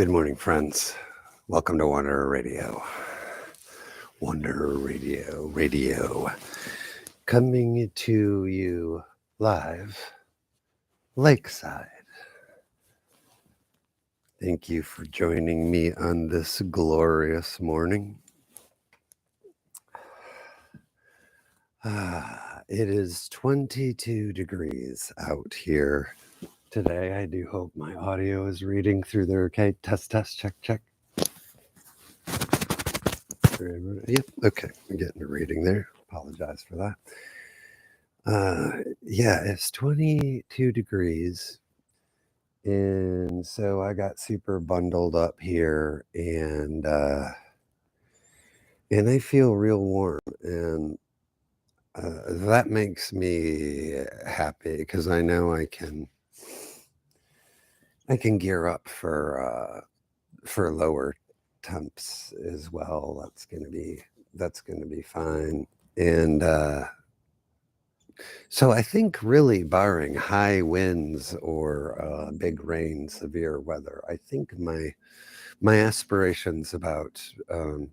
Good morning, friends. Welcome to Wanderer Radio. Wanderer Radio. Coming to you live, lakeside. Thank you for joining me on this glorious morning. It is 22 degrees out here today. I do hope my audio is reading through there. Okay, test, check. Yep, okay, I'm getting a reading there. Apologize for that. Yeah, it's 22 degrees. And so I got super bundled up here and I feel real warm, and that makes me happy because I know I can gear up for lower temps as well. That's gonna be fine. And so I think really barring high winds or big rain, severe weather, I think my aspirations about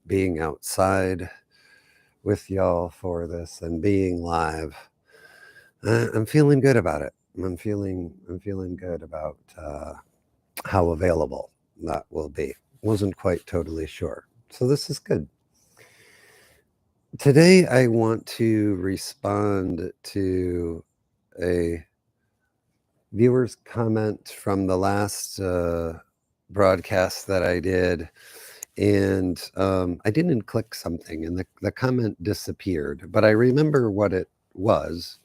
being outside with y'all for this and being live, I'm feeling good about it. I'm feeling good about how available that will be. Wasn't quite totally sure. So this is good. Today I want to respond to a viewer's comment from the last broadcast that I did, and I didn't click something, and the comment disappeared, but I remember what it was,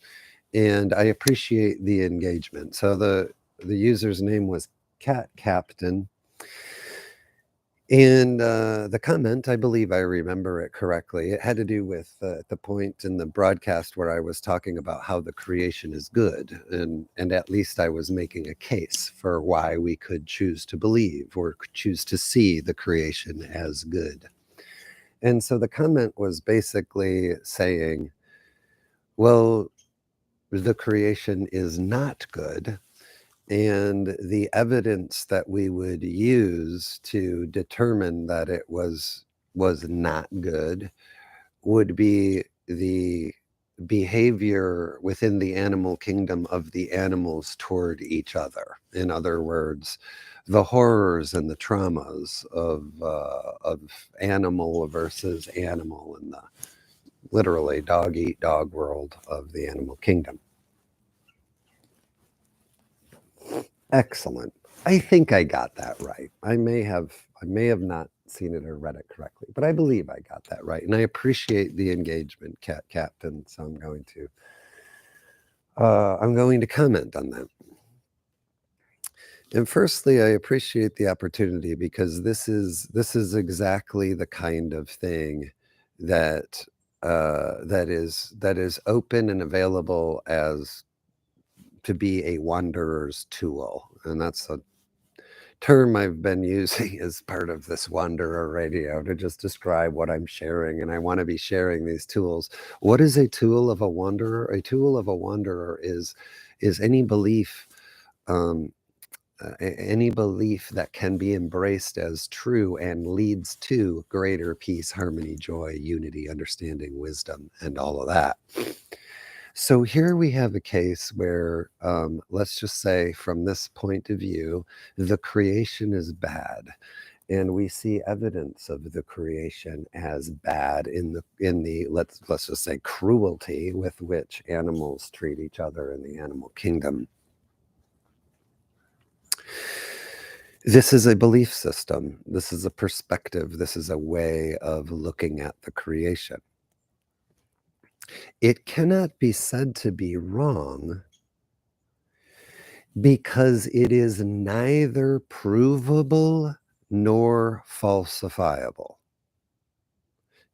and I appreciate the engagement. So the user's name was Cat Captain. And the comment, I believe I remember it correctly, it had to do with the point in the broadcast where I was talking about how the creation is good. And at least I was making a case for why we could choose to believe or choose to see the creation as good. And so the comment was basically saying, well, the creation is not good. And the evidence that we would use to determine that it was not good would be the behavior within the animal kingdom of the animals toward each other. In other words, the horrors and the traumas of animal versus animal in the literally dog eat dog world of the animal kingdom. Excellent. I think I got that right. I may have not seen it or read it correctly, but I believe I got that right. And I appreciate the engagement, Captain. So I'm going to comment on that. And firstly, I appreciate the opportunity because this is exactly the kind of thing that that is open and available as to be a wanderer's tool. And that's a term I've been using as part of this Wanderer Radio to just describe what I'm sharing. And I want to be sharing these tools. What is a tool of a wanderer? A tool of a wanderer is any belief, any belief that can be embraced as true and leads to greater peace, harmony, joy, unity, understanding, wisdom, and all of that. So here we have a case where, let's just say from this point of view, the creation is bad. And we see evidence of the creation as bad in the let's just say cruelty with which animals treat each other in the animal kingdom. This is a belief system. This is a perspective. This is a way of looking at the creation. It cannot be said to be wrong because it is neither provable nor falsifiable.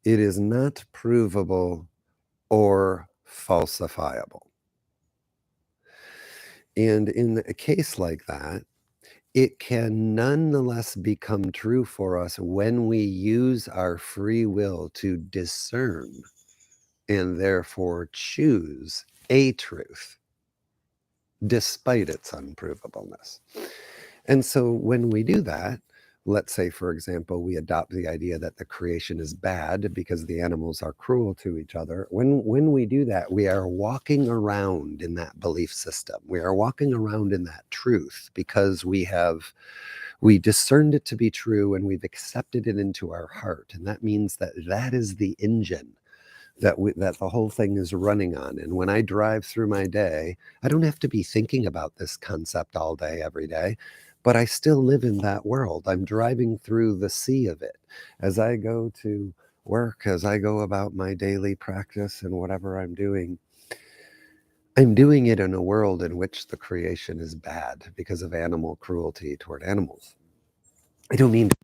It is not provable or falsifiable. And in a case like that, it can nonetheless become true for us when we use our free will to discern and therefore choose a truth, despite its unprovableness. And so when we do that, let's say, for example, we adopt the idea that the creation is bad because the animals are cruel to each other. When we do that, we are walking around in that belief system. We are walking around in that truth because we discerned it to be true and we've accepted it into our heart. And that means that that is the engine that the whole thing is running on. And when I drive through my day, I don't have to be thinking about this concept all day, every day, but I still live in that world. I'm driving through the sea of it as I go to work, as I go about my daily practice and whatever I'm doing. I'm doing it in a world in which the creation is bad because of animal cruelty toward animals. I don't mean to,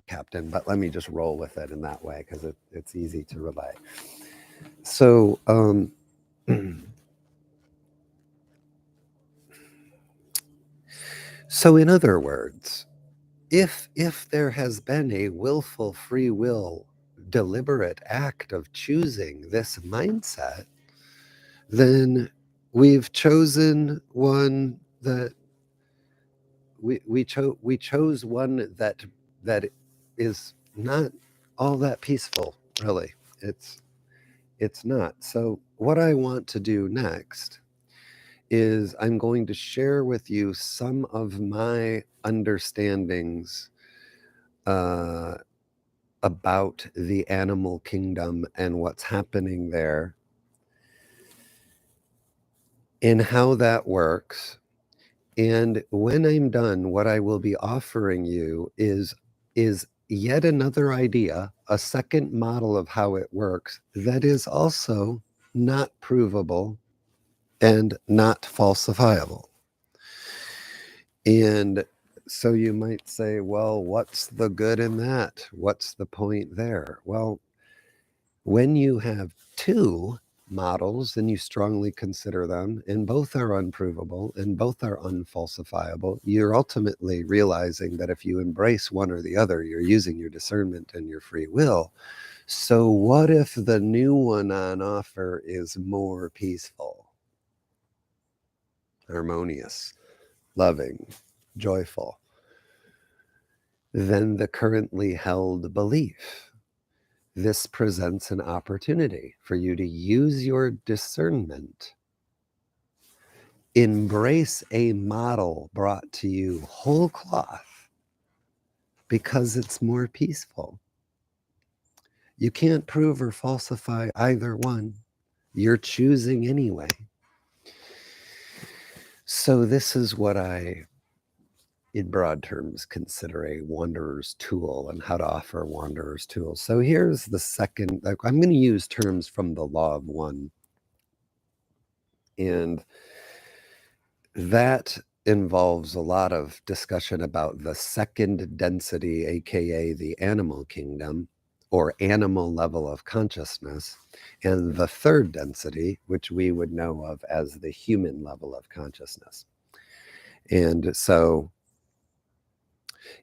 Captain, but let me just roll with it in that way because it's easy to relay. So, so in other words, if there has been a willful free will, deliberate act of choosing this mindset, then we've chosen one that we chose one that is not all that peaceful, really. It's not. So what I want to do next is I'm going to share with you some of my understandings uh, about the animal kingdom and what's happening there and how that works. And when I'm done, what I will be offering you is yet another idea, a second model of how it works that is also not provable and not falsifiable. And so you might say, well, what's the good in that? What's the point there? Well, when you have two models and you strongly consider them, and both are unprovable and both are unfalsifiable, you're ultimately realizing that if you embrace one or the other, you're using your discernment and your free will. So, what if the new one on offer is more peaceful, harmonious, loving, joyful than the currently held belief? This presents an opportunity for you to use your discernment, embrace a model brought to you whole cloth because it's more peaceful. You can't prove or falsify either one. You're choosing anyway. So this is what I, in broad terms, consider a wanderer's tool and how to offer a wanderer's tool. So here's the second, I'm going to use terms from the Law of One. And that involves a lot of discussion about the second density, aka the animal kingdom or animal level of consciousness, and the third density, which we would know of as the human level of consciousness. And so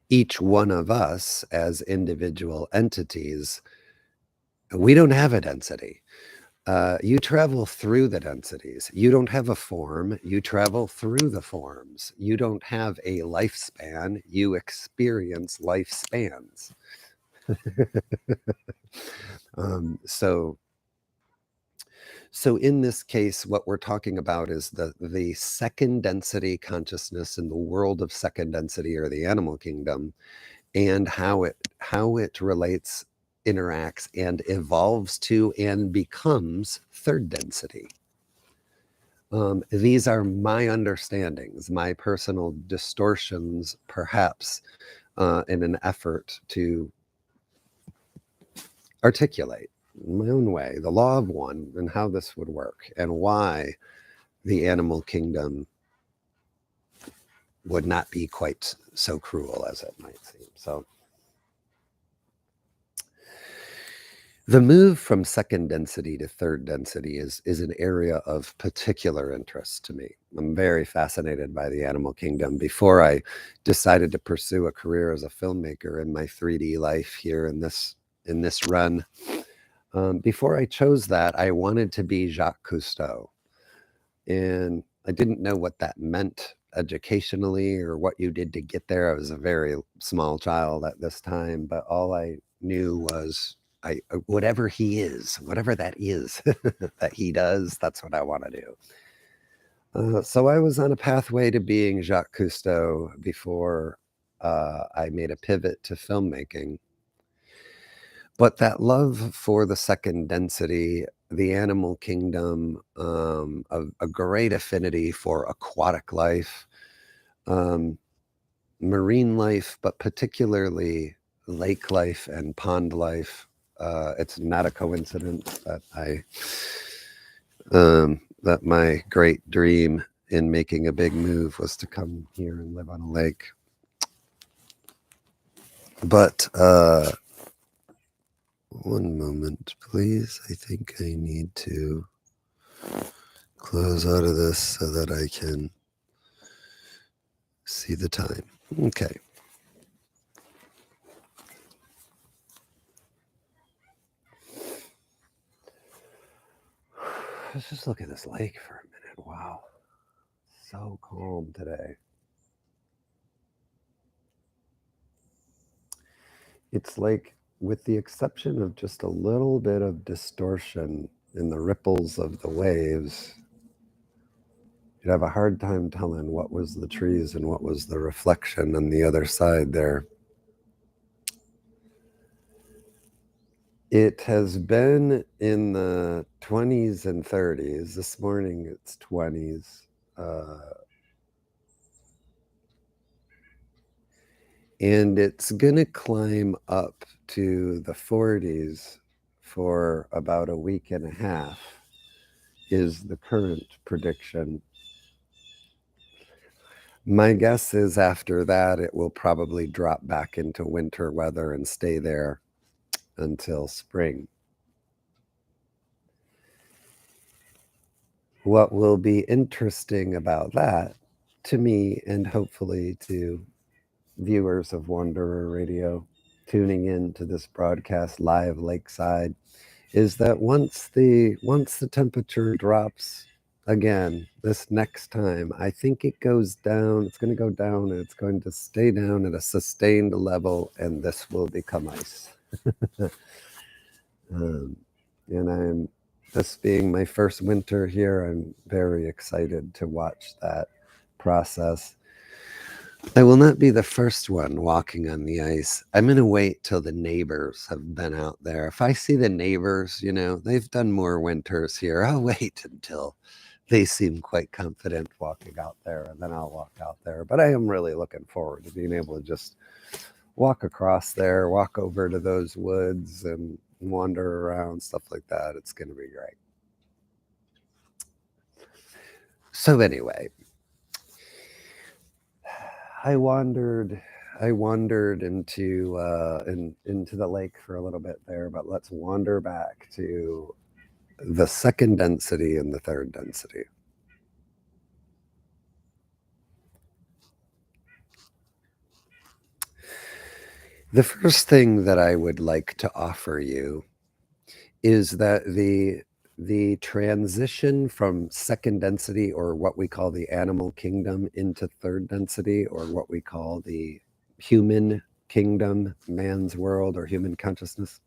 each one of us as individual entities, we don't have a density. You travel through the densities. You don't have a form. You travel through the forms. You don't have a lifespan. You experience lifespans. So in this case, what we're talking about is the second density consciousness in the world of second density or the animal kingdom, and how it relates, interacts, and evolves to and becomes third density. These are my understandings, my personal distortions, perhaps, in an effort to articulate in my own way the Law of One and how this would work and why the animal kingdom would not be quite so cruel as it might seem. So the move from second density to third density is an area of particular interest to me. I'm very fascinated by the animal kingdom. Before I decided to pursue a career as a filmmaker in my 3D life here in this run, before I chose that, I wanted to be Jacques Cousteau. And I didn't know what that meant educationally or what you did to get there. I was a very small child at this time, but all I knew was whatever he is, whatever that is that he does, that's what I want to do. So I was on a pathway to being Jacques Cousteau before I made a pivot to filmmaking. But that love for the second density, the animal kingdom, a great affinity for aquatic life, um, marine life, but particularly lake life and pond life. It's not a coincidence that that my great dream in making a big move was to come here and live on a lake. But one moment, please. I think I need to close out of this so that I can see the time. Okay. Let's just look at this lake for a minute. Wow. So calm today. It's like, with the exception of just a little bit of distortion in the ripples of the waves, you'd have a hard time telling what was the trees and what was the reflection on the other side there. It has been in the 20s and 30s. This morning it's 20s. And it's going to climb up to the 40s for about a week and a half, is the current prediction. My guess is after that, it will probably drop back into winter weather and stay there until spring. What will be interesting about that, to me, and hopefully to viewers of Wanderer Radio tuning in to this broadcast live lakeside, is that once the temperature drops again this next time, I think it goes down. It's going to go down, and it's going to stay down at a sustained level, and this will become ice. And this being my first winter here, I'm very excited to watch that process. I will not be the first one walking on the ice. I'm going to wait till the neighbors have been out there. If I see the neighbors, they've done more winters here, I'll wait until they seem quite confident walking out there, and then I'll walk out there. But I am really looking forward to being able to just walk across there, walk over to those woods and wander around, stuff like that. It's going to be great. So anyway, I wandered into the lake for a little bit there, but let's wander back to the second density and the third density. The first thing that I would like to offer you is that the transition from second density, or what we call the animal kingdom, into third density, or what we call the human kingdom, man's world, or human consciousness,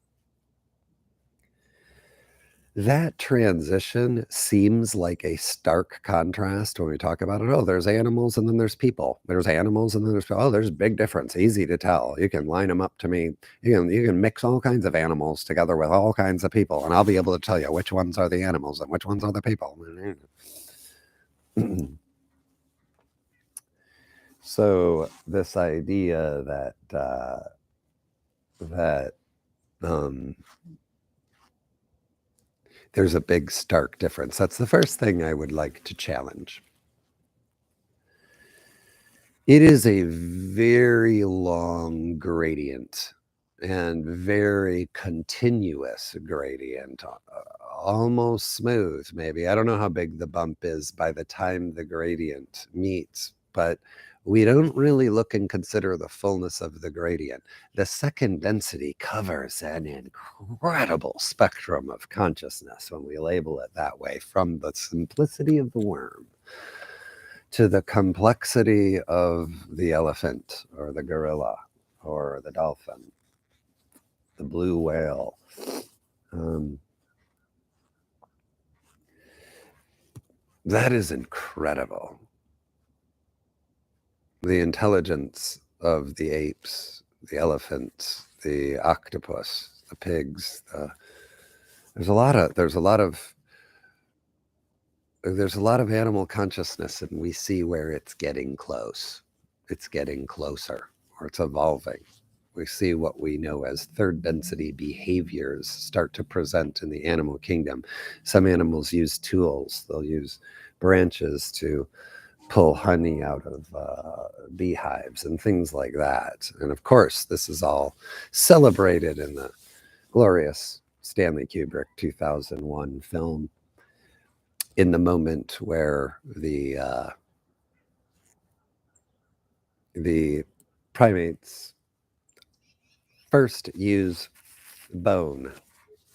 that transition seems like a stark contrast when we talk about it. Oh, there's animals and then there's people. There's animals and then there's people. Oh, there's a big difference. Easy to tell. You can line them up to me. You can mix all kinds of animals together with all kinds of people, and I'll be able to tell you which ones are the animals and which ones are the people. So this idea that there's a big stark difference. That's the first thing I would like to challenge. It is a very long gradient and very continuous gradient, almost smooth, maybe. I don't know how big the bump is by the time the gradient meets, but we don't really look and consider the fullness of the gradient. The second density covers an incredible spectrum of consciousness when we label it that way, from the simplicity of the worm to the complexity of the elephant or the gorilla or the dolphin, the blue whale. Um, that is incredible. The intelligence of the apes, the elephants, the octopus, the pigs. There's a lot of animal consciousness, and we see where it's getting close. It's getting closer, or it's evolving. We see what we know as third density behaviors start to present in the animal kingdom. Some animals use tools. They'll use branches to pull honey out of beehives and things like that. And of course, this is all celebrated in the glorious Stanley Kubrick 2001 film, in the moment where the primates first use bone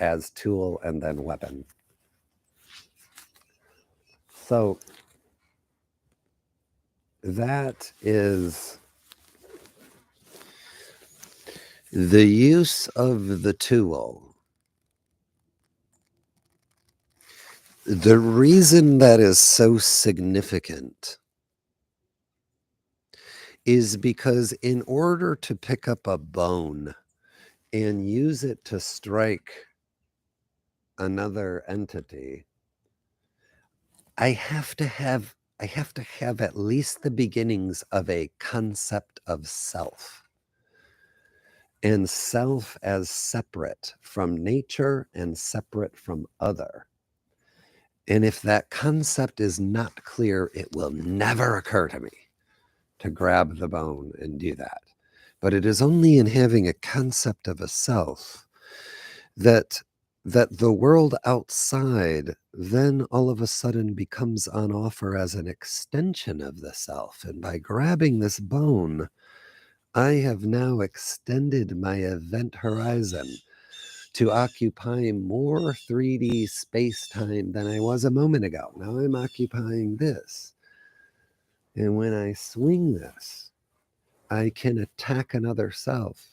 as tool and then weapon. So that is the use of the tool. The reason that is so significant is because in order to pick up a bone and use it to strike another entity, I have to have at least the beginnings of a concept of self, and self as separate from nature and separate from other. And if that concept is not clear, it will never occur to me to grab the bone and do that. But it is only in having a concept of a self that the world outside then all of a sudden becomes on offer as an extension of the self. And by grabbing this bone, I have now extended my event horizon to occupy more 3D space-time than I was a moment ago. Now I'm occupying this. And when I swing this, I can attack another self.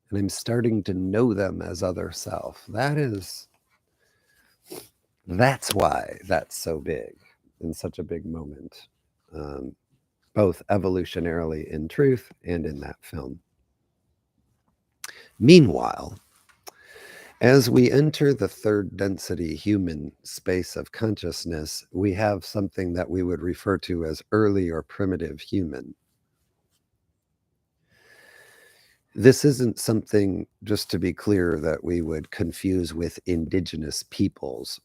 And I'm starting to know them as other self. That's why that's so big and such a big moment, both evolutionarily in truth and in that film. Meanwhile, as we enter the third density human space of consciousness, we have something that we would refer to as early or primitive human. This isn't something, just to be clear, that we would confuse with indigenous peoples.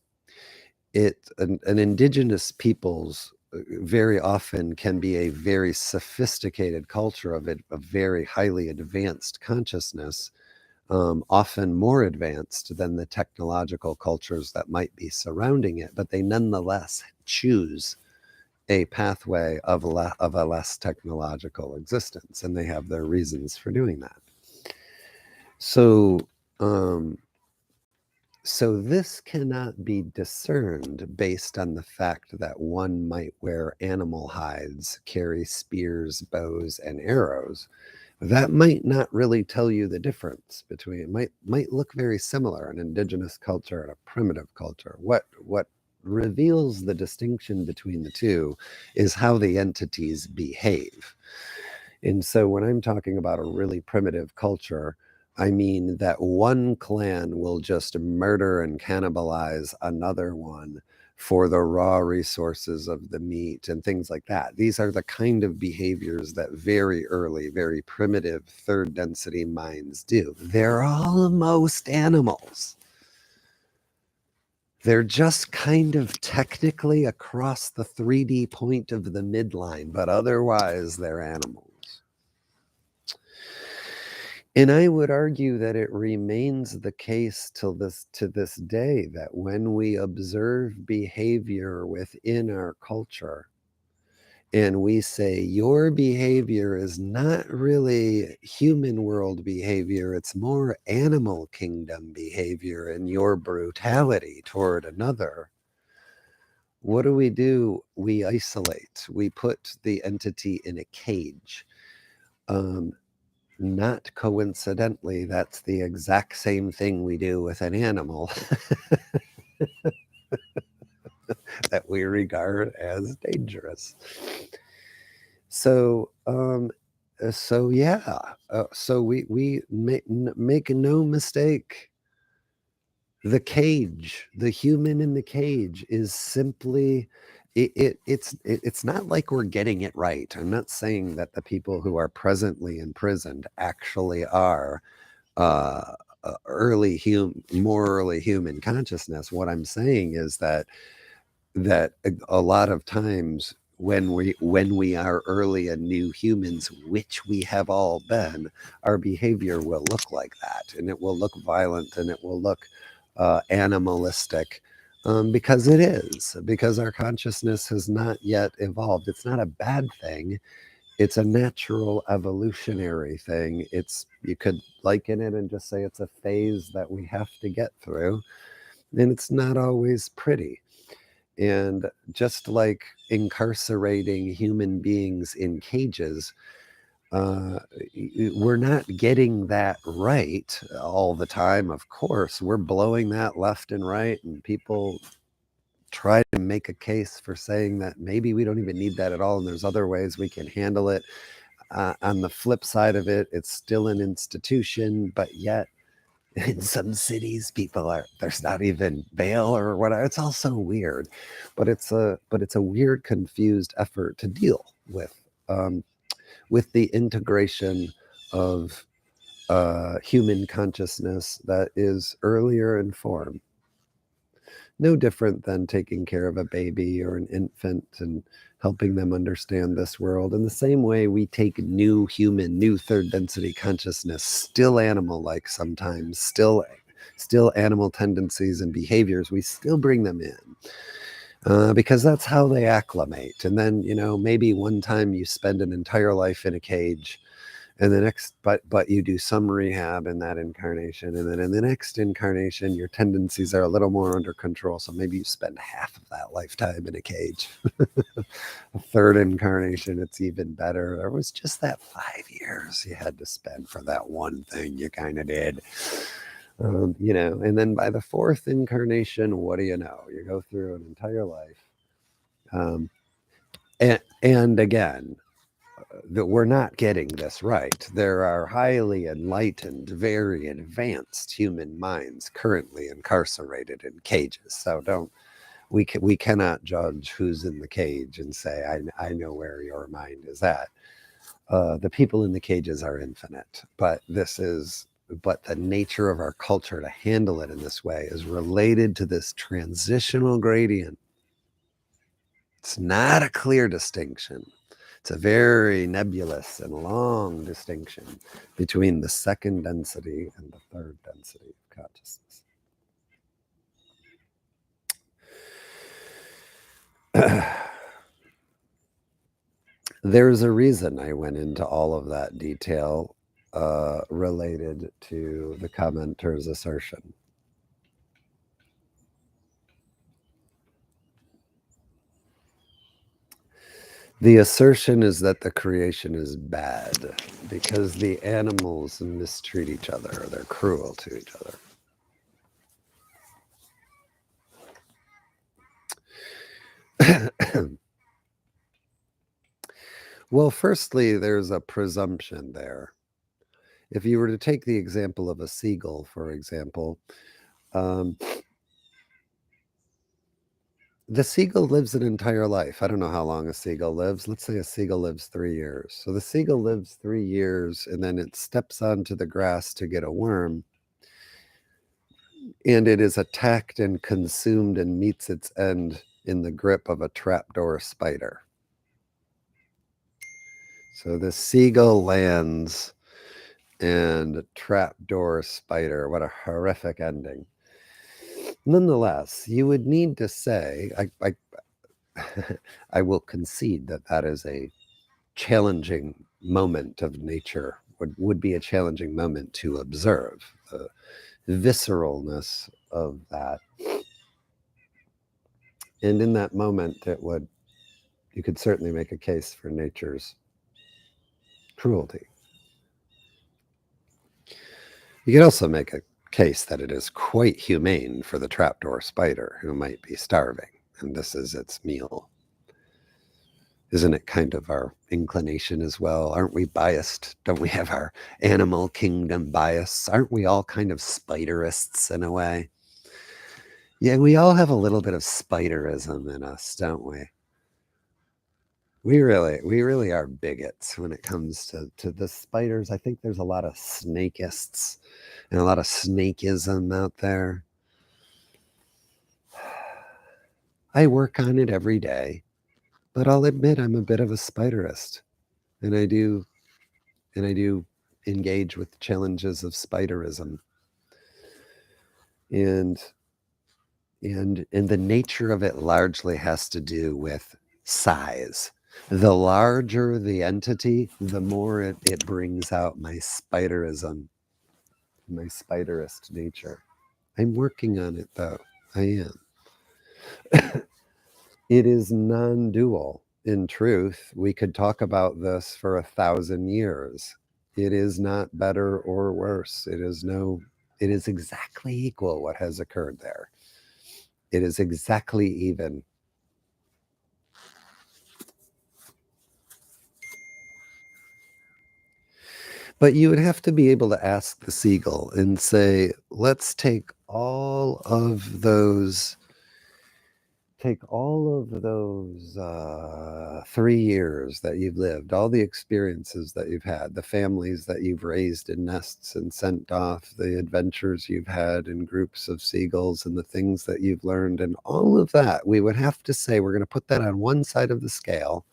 An indigenous peoples very often can be a very sophisticated culture of a very highly advanced consciousness, often more advanced than the technological cultures that might be surrounding it, but they nonetheless choose a pathway of a less technological existence, and they have their reasons for doing that. So, so this cannot be discerned based on the fact that one might wear animal hides, carry spears, bows, and arrows. That might not really tell you the difference between, it might look very similar, an indigenous culture and a primitive culture. What reveals the distinction between the two is how the entities behave. And so when I'm talking about a really primitive culture, I mean that one clan will just murder and cannibalize another one for the raw resources of the meat and things like that. These are the kind of behaviors that very early, very primitive third density minds do. They're almost animals. They're just kind of technically across the 3D point of the midline, but otherwise they're animals. And I would argue that it remains the case to this day that when we observe behavior within our culture and we say your behavior is not really human world behavior, it's more animal kingdom behavior and your brutality toward another, what do? We isolate. We put the entity in a cage. Um, Not coincidentally, that's the exact same thing we do with an animal that we regard as dangerous. So, so yeah, so we make no mistake. The cage, the human in the cage, is simply it's not like we're getting it right. I'm not saying that the people who are presently imprisoned actually are uh, more early human consciousness. What I'm saying is that a lot of times when we are early and new humans, which we have all been, our behavior will look like that, and it will look violent, and it will look animalistic, because it is, because our consciousness has not yet evolved. It's not a bad thing. It's a natural evolutionary thing. You could liken it and just say it's a phase that we have to get through, and it's not always pretty. And just like incarcerating human beings in cages, uh, we're not getting that right all the time. Of course, we're blowing that left and right, and people try to make a case for saying that maybe we don't even need that at all, and there's other ways we can handle it. On the flip side of it, it's still an institution, but yet in some cities people are there's not even bail or whatever. It's all so weird, but it's a weird, confused effort to deal um, with the integration of human consciousness that is earlier in form. No different than taking care of a baby or an infant and helping them understand this world. In the same way, we take new third density consciousness, still animal like sometimes, still animal tendencies and behaviors, we still bring them in. Because that's how they acclimate. And then, maybe one time you spend an entire life in a cage, and the next but you do some rehab in that incarnation, and then in the next incarnation your tendencies are a little more under control, so maybe you spend half of that lifetime in a cage. A third incarnation, it's even better. There was just that 5 years you had to spend for that one thing you kind of did. And then by the fourth incarnation, what do you know? You go through an entire life. Um, and again, that we're not getting this right. There are highly enlightened, very advanced human minds currently incarcerated in cages. So we cannot judge who's in the cage and say, I know where your mind is at. The people in the cages are infinite, but the nature of our culture to handle it in this way is related to this transitional gradient. It's not a clear distinction. It's a very nebulous and long distinction between the second density and the third density of consciousness. There's a reason I went into all of that detail related to the commenter's assertion. The assertion is that the creation is bad because the animals mistreat each other, or they're cruel to each other. Well, firstly, there's a presumption there. If you were to take the example of a seagull, for example, um, the seagull lives an entire life. I don't know how long a seagull lives. Let's say a seagull lives 3 years. So the seagull lives 3 years, and then it steps onto the grass to get a worm, and it is attacked and consumed and meets its end in the grip of a trapdoor spider. So the seagull lands, and trapdoor spider. What a horrific ending. Nonetheless, you would need to say, I will concede that is a challenging moment of nature, would be a challenging moment to observe. The visceralness of that. And in that moment, you could certainly make a case for nature's cruelty. You could also make a case that it is quite humane for the trapdoor spider who might be starving, and this is its meal. Isn't it kind of our inclination as well? Aren't we biased? Don't we have our animal kingdom bias? Aren't we all kind of spiderists in a way? Yeah, we all have a little bit of spiderism in us, don't we? We really are bigots when it comes to the spiders. I think there's a lot of snakeists and a lot of snakeism out there. I work on it every day, but I'll admit I'm a bit of a spiderist, and I do engage with challenges of spiderism, and and the nature of it largely has to do with size. The larger the entity, the more it brings out my spiderism, my spiderist nature. I'm working on it though. I am. It is non-dual. In truth, we could talk about this for 1,000 years. It is not better or worse. It is exactly equal what has occurred there. It is exactly even. But you would have to be able to ask the seagull and say, let's take all of those 3 years that you've lived, all the experiences that you've had, the families that you've raised in nests and sent off, the adventures you've had in groups of seagulls, and the things that you've learned, and all of that. We would have to say we're going to put that on one side of the scale,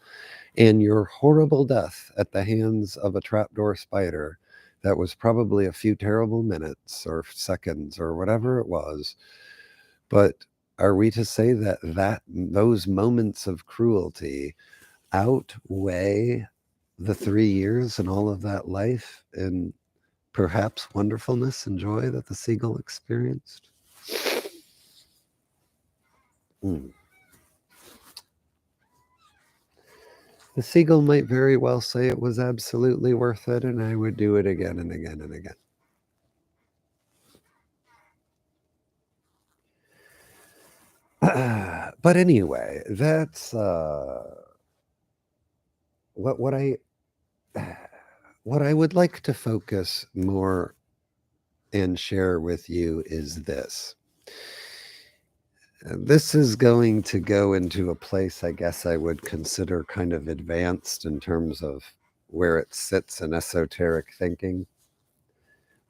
and your horrible death at the hands of a trapdoor spider that was probably a few terrible minutes or seconds or whatever it was. But are we to say that those moments of cruelty outweigh the 3 years and all of that life and perhaps wonderfulness and joy that the seagull experienced? Mm. The seagull might very well say it was absolutely worth it, and I would do it again and again and again. But anyway, that's what I what I would like to focus more and share with you is this. This is going to go into a place I guess I would consider kind of advanced in terms of where it sits in esoteric thinking,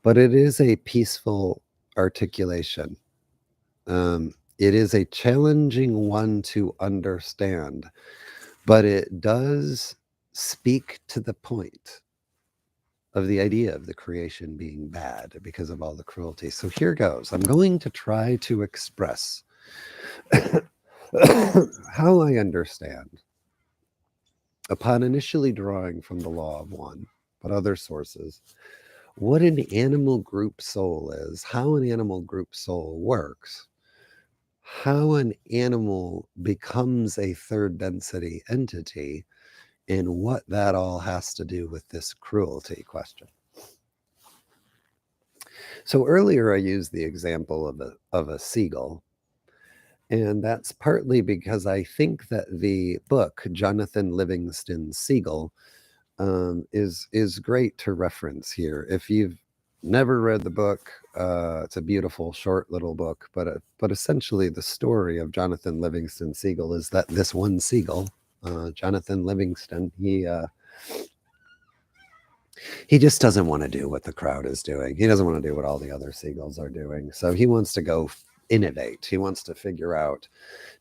but it is a peaceful articulation. It is a challenging one to understand, but it does speak to the point of the idea of the creation being bad because of all the cruelty. So here goes. I'm going to try to express how I understand, upon initially drawing from the law of one, but other sources, what an animal group soul is, how an animal group soul works, how an animal becomes a third density entity, and what that all has to do with this cruelty question. So earlier I used the example of a seagull, and that's partly because I think that the book Jonathan Livingston Seagull is great to reference here. If you've never read the book, it's a beautiful short little book, but essentially the story of Jonathan Livingston Seagull is that this one seagull, Jonathan Livingston, he just doesn't want to do what the crowd is doing. He doesn't want to do what all the other seagulls are doing. So he wants to go innovate. He wants to figure out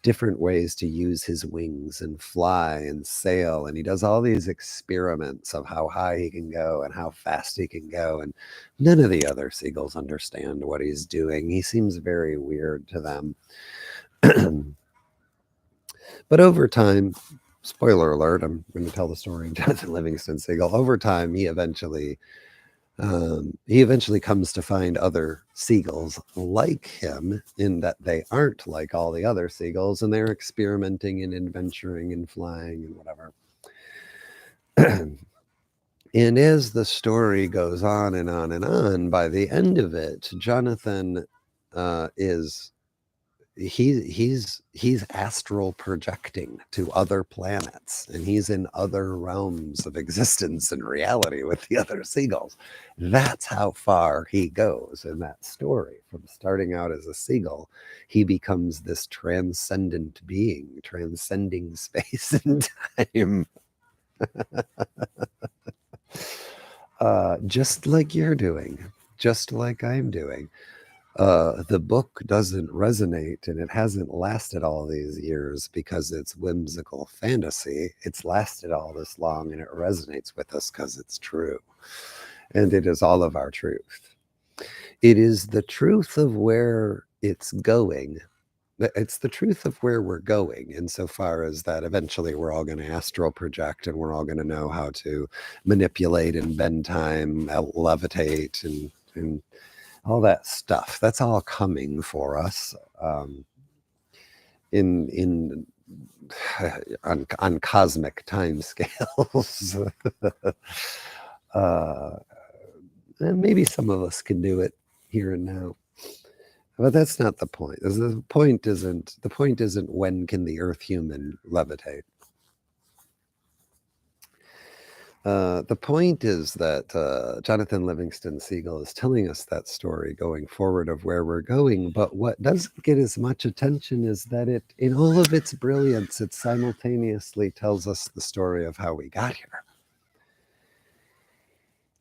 different ways to use his wings and fly and sail. And he does all these experiments of how high he can go and how fast he can go. And none of the other seagulls understand what he's doing. He seems very weird to them. But over time, spoiler alert, I'm going to tell the story of Jonathan Livingston Seagull. Over time, he eventually He eventually comes to find other seagulls like him in that they aren't like all the other seagulls and they're experimenting and adventuring and flying and whatever. And as the story goes on and on and on, by the end of it, Jonathan is he's astral projecting to other planets, and he's in other realms of existence and reality with the other seagulls. That's how far he goes in that story. From starting out as a seagull, he becomes this transcendent being, transcending space and time. Just like you're doing, just like I'm doing. The book doesn't resonate and it hasn't lasted all these years because it's whimsical fantasy. It's lasted all this long and it resonates with us because it's true. And it is all of our truth. It is the truth of where it's going. It's the truth of where we're going, insofar as that eventually we're all going to astral project and we're all going to know how to manipulate and bend time, levitate, and all that stuff. That's all coming for us in on cosmic time scales. And maybe some of us can do it here and now. But that's not the point. The point isn't when can the Earth human levitate. The point is that Jonathan Livingston Seagull is telling us that story going forward of where we're going. But what doesn't get as much attention is that it, in all of its brilliance, it simultaneously tells us the story of how we got here.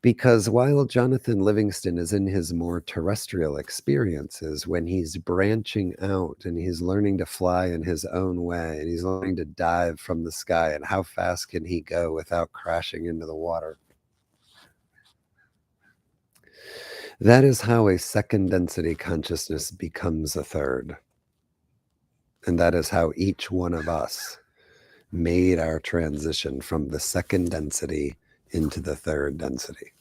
Because while Jonathan Livingston is in his more terrestrial experiences, when he's branching out and he's learning to fly in his own way and he's learning to dive from the sky, and how fast can he go without crashing into the water? That is how a second density consciousness becomes a third. And that is how each one of us made our transition from the second density into the third density.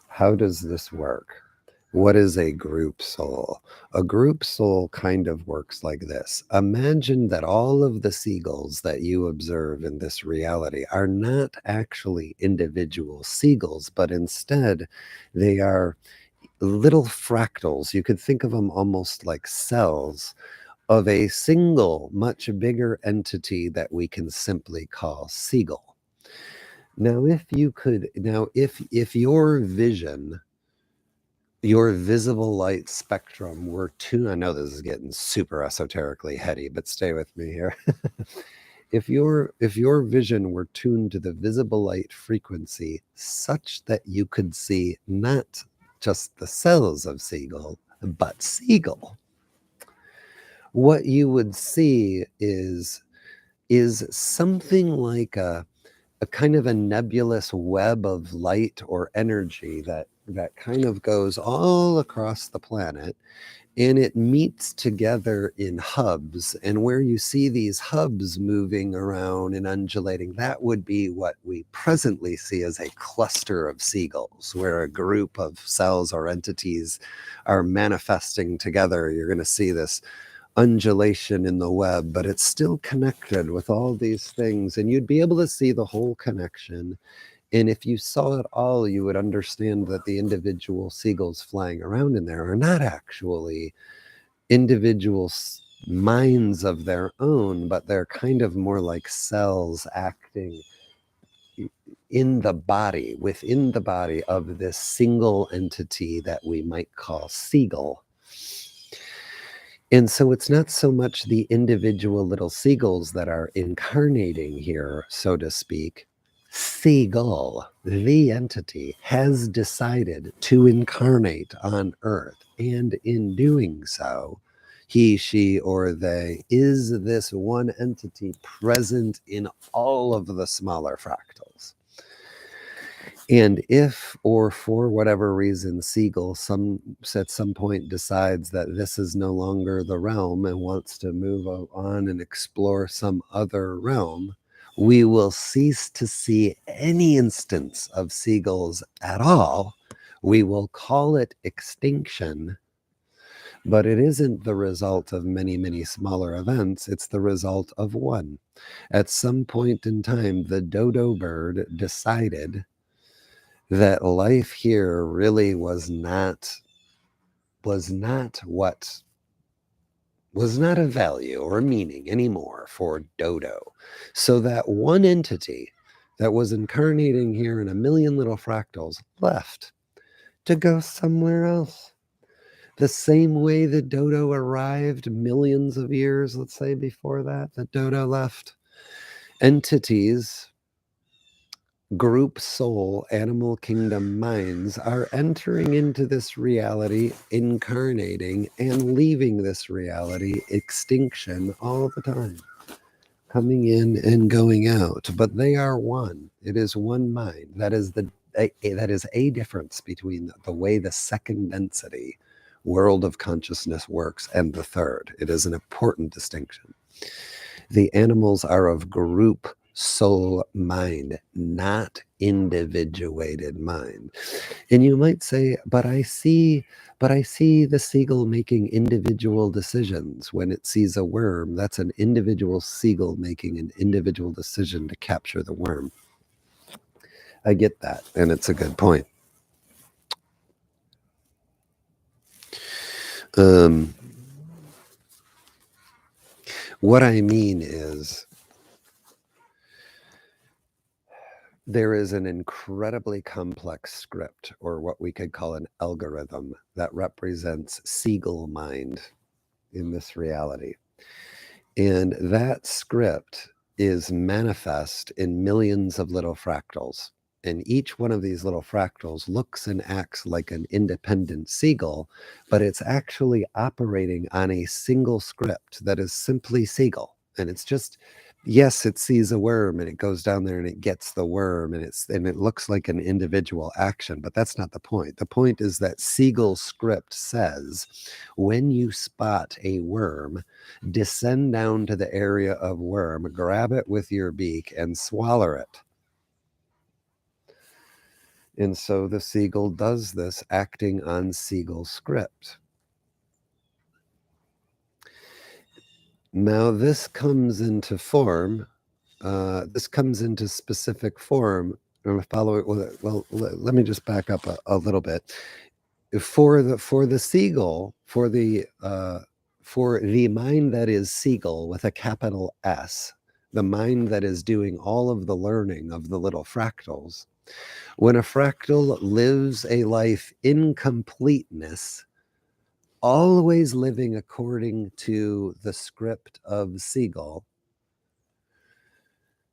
How does this work? What is a group soul? A group soul kind of works like this. Imagine that all of the seagulls that you observe in this reality are not actually individual seagulls, but instead they are little fractals. You could think of them almost like cells of a single, much bigger entity that we can simply call seagull. Now, if your vision, your visible light spectrum were tuned, I know this is getting super esoterically heady, but stay with me here. If your vision were tuned to the visible light frequency such that you could see not just the cells of seagull, but seagull, what you would see is something like a kind of a nebulous web of light or energy that kind of goes all across the planet, and it meets together in hubs. And where you see these hubs moving around and undulating, that would be what we presently see as a cluster of seagulls, where a group of cells or entities are manifesting together. You're going to see this undulation in the web, but it's still connected with all these things, and you'd be able to see the whole connection. And if you saw it all, you would understand that the individual seagulls flying around in there are not actually individual minds of their own, but they're kind of more like cells acting in the body, within the body of this single entity that we might call seagull. And so it's not so much the individual little seagulls that are incarnating here, so to speak. Seagull, the entity, has decided to incarnate on Earth. And in doing so, he, she, or they is this one entity present in all of the smaller fractals. And if, or for whatever reason, Siegel at some point decides that this is no longer the realm and wants to move on and explore some other realm, we will cease to see any instance of seagulls at all, We will call it extinction, but it isn't the result of many, many smaller events. It's the result of one. At some point in time, the dodo bird decided that life here really was not of value or meaning anymore for dodo. So that one entity that was incarnating here in a million little fractals left to go somewhere else. The same way the dodo arrived millions of years, let's say, before that, the dodo left. Entities, group soul, animal kingdom minds are entering into this reality, incarnating, and leaving this reality, extinction, all the time, coming in and going out. But they are one. It is one mind. That is a difference between the way the second density world of consciousness works and the third. It is an important distinction. The animals are of group soul mind, not individuated mind. And you might say, but I see the seagull making individual decisions when it sees a worm. That's an individual seagull making an individual decision to capture the worm. I get that, and it's a good point. What I mean is, there is an incredibly complex script, or what we could call an algorithm, that represents seagull mind in this reality. And that script is manifest in millions of little fractals. And each one of these little fractals looks and acts like an independent seagull, but it's actually operating on a single script that is simply seagull. And it's just, yes, it sees a worm and it goes down there and it gets the worm, and it looks like an individual action, but that's not the point. The point is that seagull script says, when you spot a worm, descend down to the area of worm, grab it with your beak, and swallow it. And so the seagull does this, acting on seagull script. Now this comes into form. This comes into specific form. Follow it with it. Well, let me just back up a little bit. For the seagull, for the mind that is seagull with a capital S, the mind that is doing all of the learning of the little fractals, when a fractal lives a life in completeness, always living according to the script of seagull,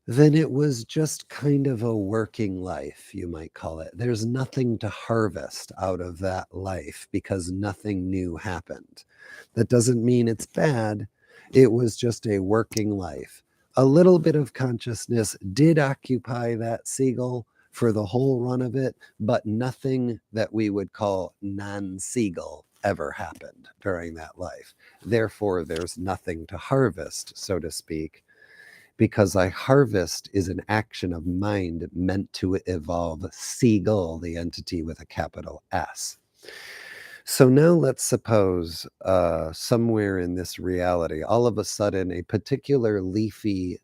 then it was just kind of a working life, you might call it. There's nothing to harvest out of that life because nothing new happened. That doesn't mean it's bad. It was just a working life. A little bit of consciousness did occupy that seagull for the whole run of it, but nothing that we would call non-seagull ever happened during that life. Therefore, there's nothing to harvest, so to speak, because I harvest is an action of mind meant to evolve seagull, the entity with a capital S. So now let's suppose somewhere in this reality, all of a sudden, a particular leafy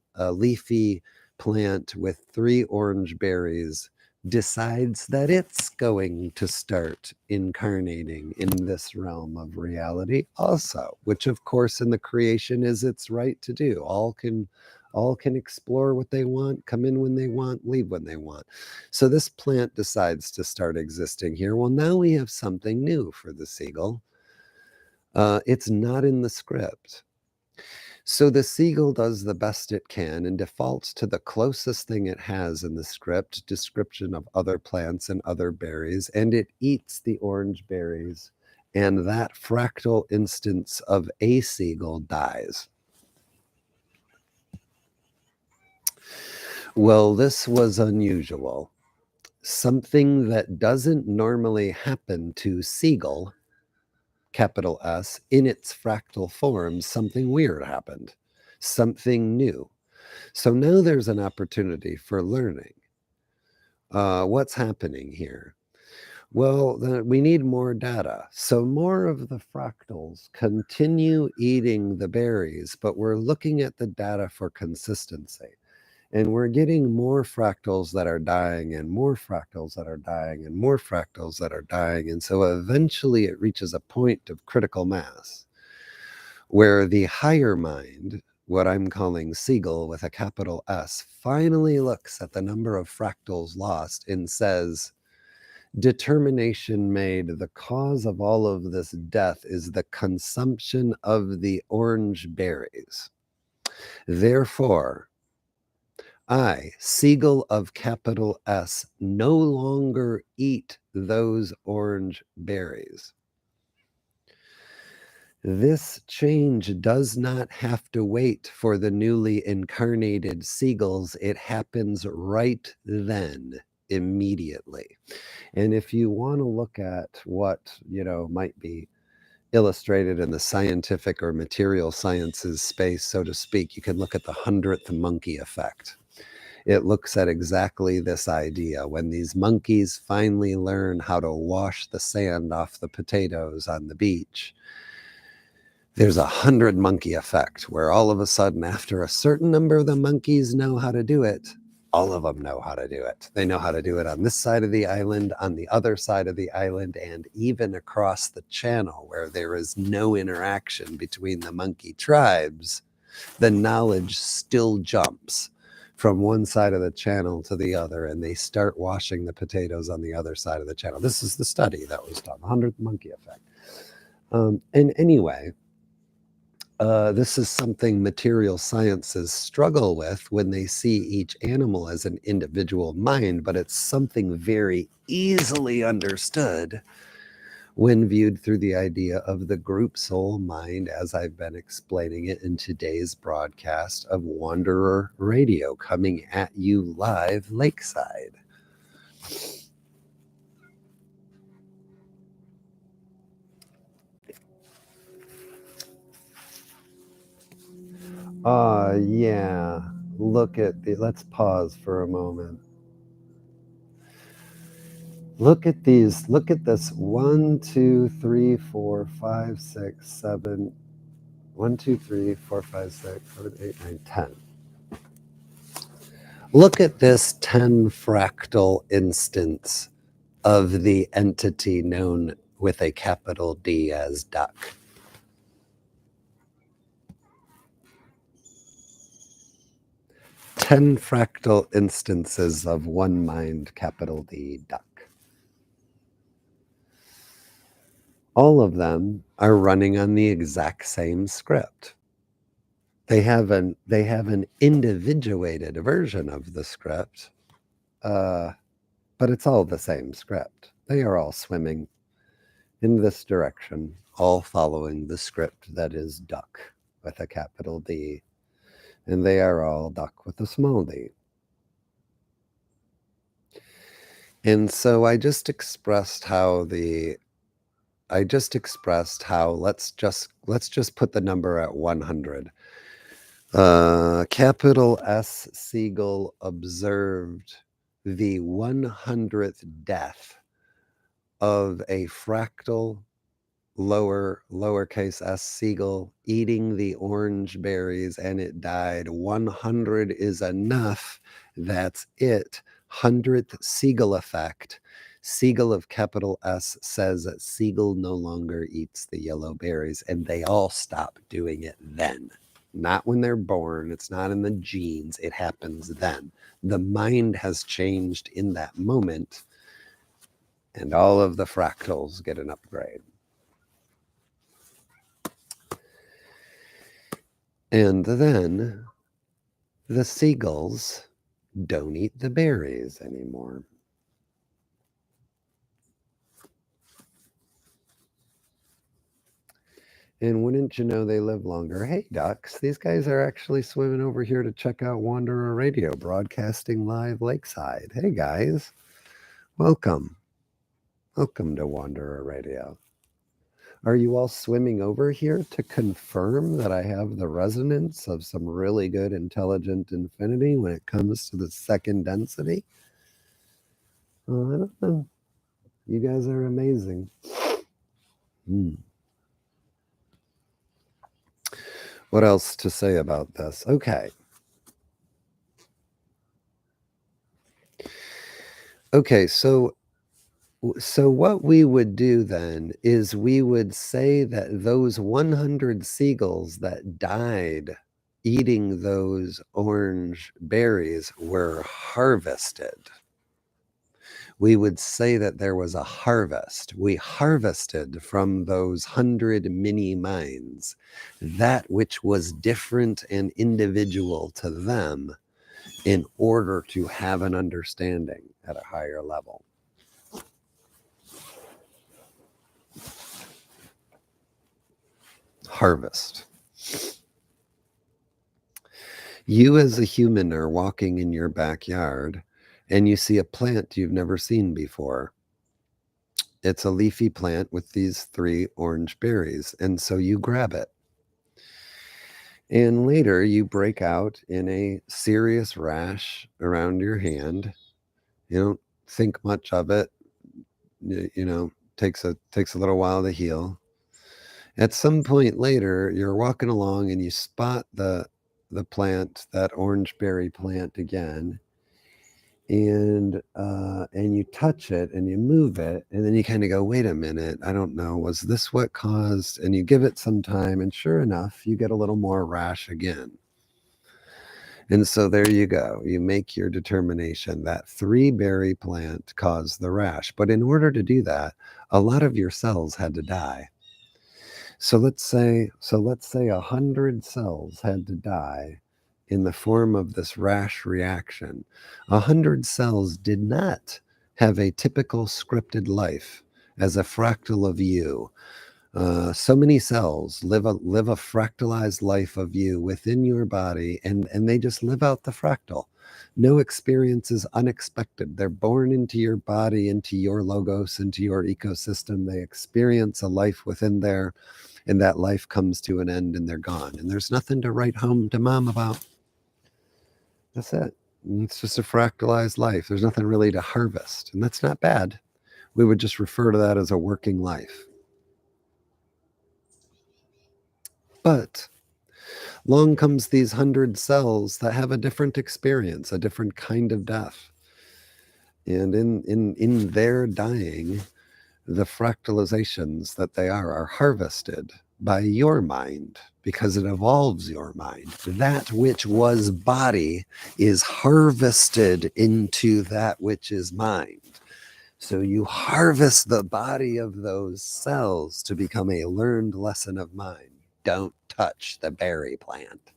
plant with 3 orange berries decides that it's going to start incarnating in this realm of reality also, which of course in the creation is its right to do. All can explore what they want, come in when they want, leave when they want. So this plant decides to start existing here. Well, now we have something new for the seagull. It's not in the script. So the seagull does the best it can and defaults to the closest thing it has in the script, description of other plants and other berries, and it eats the orange berries, and that fractal instance of a seagull dies. Well, this was unusual. Something that doesn't normally happen to seagull, capital S, in its fractal form, something weird happened, something new. So now there's an opportunity for learning. What's happening here? Well, then we need more data. So more of the fractals continue eating the berries, but we're looking at the data for consistency. And we're getting more fractals that are dying and more fractals that are dying and more fractals that are dying. And so eventually it reaches a point of critical mass where the higher mind, what I'm calling Siegel with a capital S, finally looks at the number of fractals lost and says, determination made, the cause of all of this death is the consumption of the orange berries. Therefore, I, Siegel of capital S, no longer eat those orange berries. This change does not have to wait for the newly incarnated Siegels. It happens right then, immediately. And if you want to look at what, might be illustrated in the scientific or material sciences space, so to speak, you can look at the 100th monkey effect. It looks at exactly this idea. When these monkeys finally learn how to wash the sand off the potatoes on the beach, there's a 100 monkey effect where all of a sudden, after a certain number of the monkeys know how to do it, all of them know how to do it. They know how to do it on this side of the island, on the other side of the island, and even across the channel where there is no interaction between the monkey tribes. The knowledge still jumps from one side of the channel to the other, and they start washing the potatoes on the other side of the channel. This is the study that was done, 100th monkey effect. And anyway, this is something material sciences struggle with when they see each animal as an individual mind, but it's something very easily understood when viewed through the idea of the group soul mind, as I've been explaining it in today's broadcast of Wanderer Radio, coming at you live lakeside. Yeah. Let's pause for a moment. Look at these. Look at this. 1, 2, 3, 4, 5, 6, 7. 1, 2, 3, 4, 5, 6, 7, 8, 9, 10. Look at this 10 fractal instance of the entity known with a capital D as duck. 10 fractal instances of one mind, capital D, duck. All of them are running on the exact same script. They have an individuated version of the script, but it's all the same script. They are all swimming in this direction, all following the script that is duck with a capital D, and they are all duck with a small d. And so I just expressed how let's just put the number at 100. Capital S Siegel observed the 100th death of a fractal lowercase s Siegel eating the orange berries, and it died. 100 is enough. That's it. 100th Siegel effect. Siegel of capital S says that Siegel no longer eats the yellow berries, and they all stop doing it then. Not when they're born. It's not in the genes. It happens then. The mind has changed in that moment, and all of the fractals get an upgrade. And then the seagulls don't eat the berries anymore. And wouldn't you know, they live longer. Hey, ducks, these guys are actually swimming over here to check out Wanderer Radio, broadcasting live lakeside. Hey, guys, welcome. Welcome to Wanderer Radio. Are you all swimming over here to confirm that I have the resonance of some really good intelligent infinity when it comes to the second density? I don't know. You guys are amazing. Hmm. What else to say about this? Okay. Okay, so what we would do then is we would say that those 100 seagulls that died eating those orange berries were harvested. We would say that there was a harvest. We harvested from those 100 mini minds that which was different and individual to them in order to have an understanding at a higher level. Harvest. You as a human are walking in your backyard and you see a plant you've never seen before. It's a leafy plant with these 3 orange berries, and so you grab it. And later you break out in a serious rash around your hand. You don't think much of it. You know, takes a little while to heal. At some point later, you're walking along and you spot the plant, that orange berry plant again, and you touch it and you move it, and then you kind of go, wait a minute, I don't know, was this what caused? And you give it some time, and sure enough, you get a little more rash again. And so there you go. You make your determination that 3 berry plant caused the rash. But in order to do that, a lot of your cells had to die. So let's say 100 cells had to die in the form of this rash reaction. 100 cells did not have a typical scripted life as a fractal of you. So many cells live a fractalized life of you within your body, and they just live out the fractal. No experience is unexpected. They're born into your body, into your logos, into your ecosystem. They experience a life within there, and that life comes to an end and they're gone. And there's nothing to write home to mom about. That's it. It's just a fractalized life. There's nothing really to harvest, and that's not bad. We would just refer to that as a working life. But along comes these 100 cells that have a different experience, a different kind of death. And in their dying, the fractalizations that they are harvested by your mind because it evolves your mind. That which was body is harvested into that which is mind. So you harvest the body of those cells to become a learned lesson of mind. Don't touch the berry plant.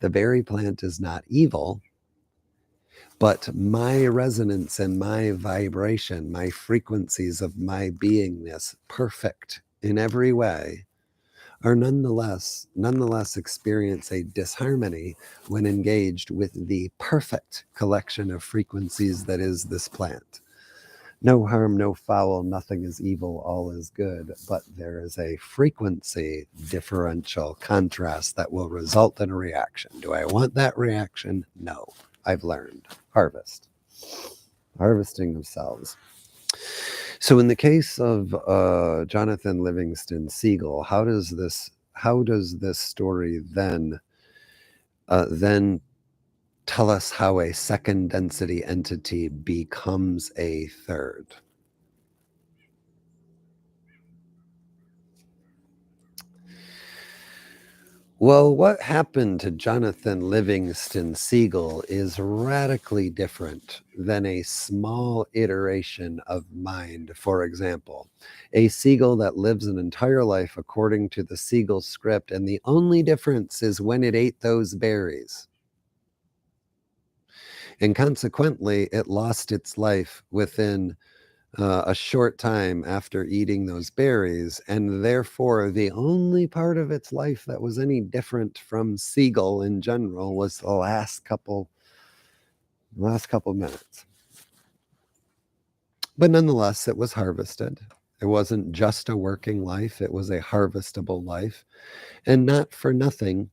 The berry plant is not evil, but my resonance and my vibration, my frequencies of my beingness, perfect in every way, are nonetheless experience a disharmony when engaged with the perfect collection of frequencies that is this plant. No harm, no foul, nothing is evil, all is good. But there is a frequency differential contrast that will result in a reaction. Do I want that reaction? No. I've learned. Harvest. Harvesting of cells. So in the case of Jonathan Livingston Seagull, how does this story then tell us how a second density entity becomes a third? Well, what happened to Jonathan Livingston Seagull is radically different than a small iteration of mind. For example, a seagull that lives an entire life according to the seagull script, and the only difference is when it ate those berries. And consequently, it lost its life within a short time after eating those berries, and therefore the only part of its life that was any different from seagull in general was the last couple minutes. But nonetheless, it was harvested. It wasn't just a working life, it was a harvestable life. And not for nothing,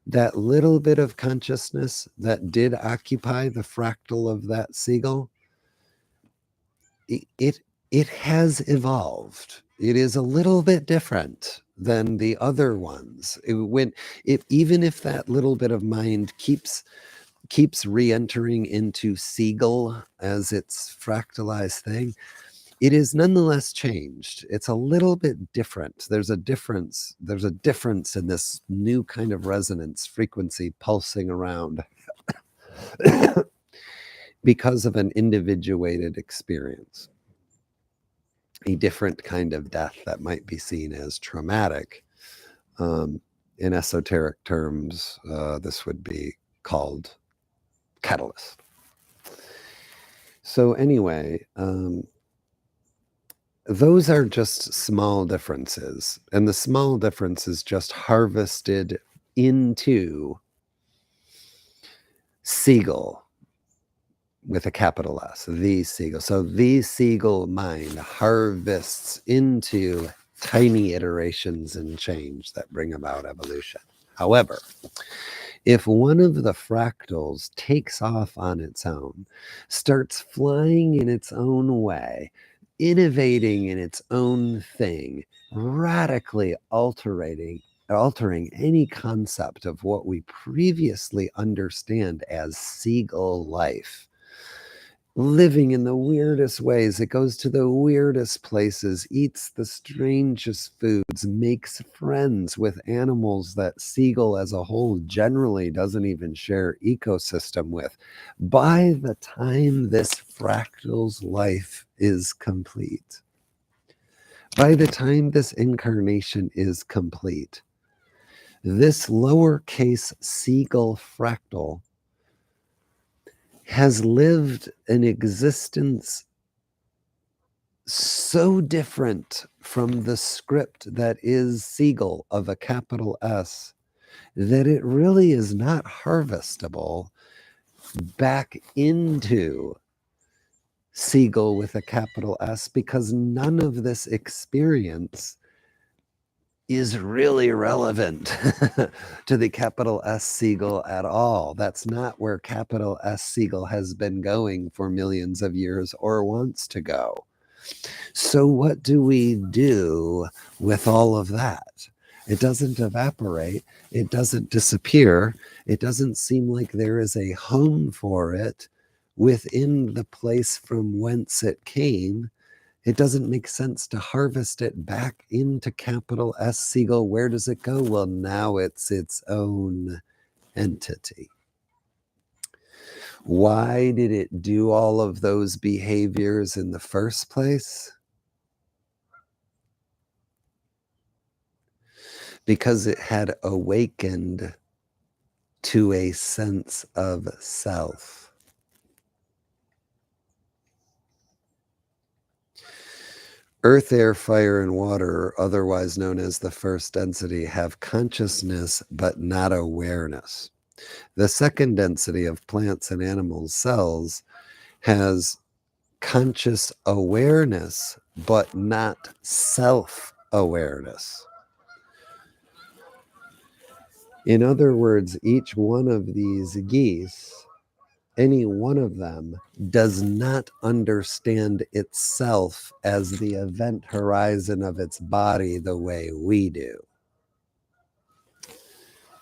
that little bit of consciousness that did occupy the fractal of that seagull it it has evolved. It is a little bit different than the other ones. Even if that little bit of mind keeps re-entering into Siegel as its fractalized thing, it is nonetheless changed. It's a little bit different. There's a difference. There's a difference in this new kind of resonance frequency pulsing around because of an individuated experience. A different kind of death that might be seen as traumatic. In esoteric terms, this would be called catalyst. So anyway, those are just small differences, and the small difference is just harvested into Siegel with a capital S, the Siegel. So the Siegel mind harvests into tiny iterations and change that bring about evolution. However, if one of the fractals takes off on its own, starts flying in its own way, innovating in its own thing, radically altering any concept of what we previously understand as Siegel life, living in the weirdest ways. It goes to the weirdest places, eats the strangest foods, makes friends with animals that Siegel as a whole generally doesn't even share ecosystem with. By the time this fractal's life is complete, by the time this incarnation is complete, this lowercase Siegel fractal has lived an existence so different from the script that is Siegel of a capital S that it really is not harvestable back into Siegel with a capital S, because none of this experience is really relevant to the capital S Siegel at all. That's not where capital S Siegel has been going for millions of years or wants to go. So what do we do with all of that? It doesn't evaporate. It doesn't disappear. It doesn't seem like there is a home for it within the place from whence it came. It doesn't make sense to harvest it back into capital S Siegel. Where does it go? Well, now it's its own entity. Why did it do all of those behaviors in the first place? Because it had awakened to a sense of self. Earth, air, fire, and water, otherwise known as the first density, have consciousness but not awareness. The second density of plants and animals' cells has conscious awareness but not self-awareness. In other words, each one of these geese, any one of them, does not understand itself as the event horizon of its body the way we do.